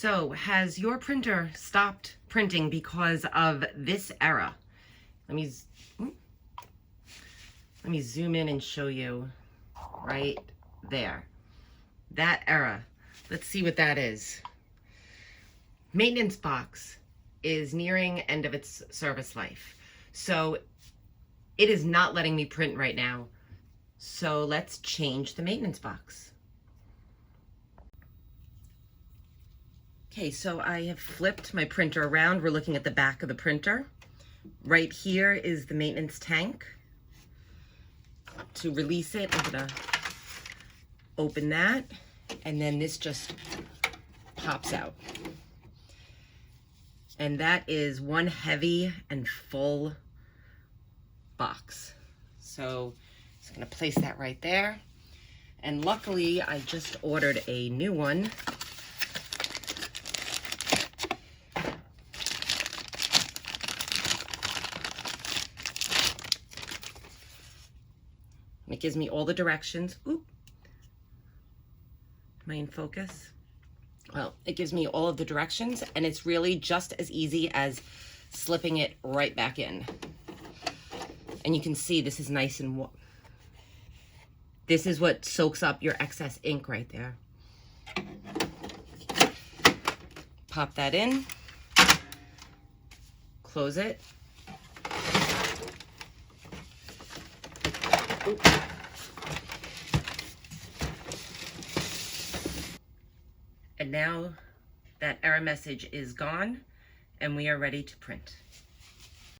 So, has your printer stopped printing because of this error? Let me zoom in and show you right there. That error. Let's see what that is. Maintenance box is nearing end of its service life. So it is not letting me print right now. So let's change the maintenance box. Okay, so I have flipped my printer around. We're looking at the back of the printer. Right here is the maintenance tank. To release it, I'm gonna open that, and then this just pops out. And that is one heavy and full box. So I'm just gonna place that right there. And luckily, I just ordered a new one. It gives me all the directions. Oop. Am I in focus? Well, it gives me all of the directions, and it's really just as easy as slipping it right back in. And you can see this is nice and this is what soaks up your excess ink right there. Pop that in, close it. Oop. And now that error message is gone and we are ready to print.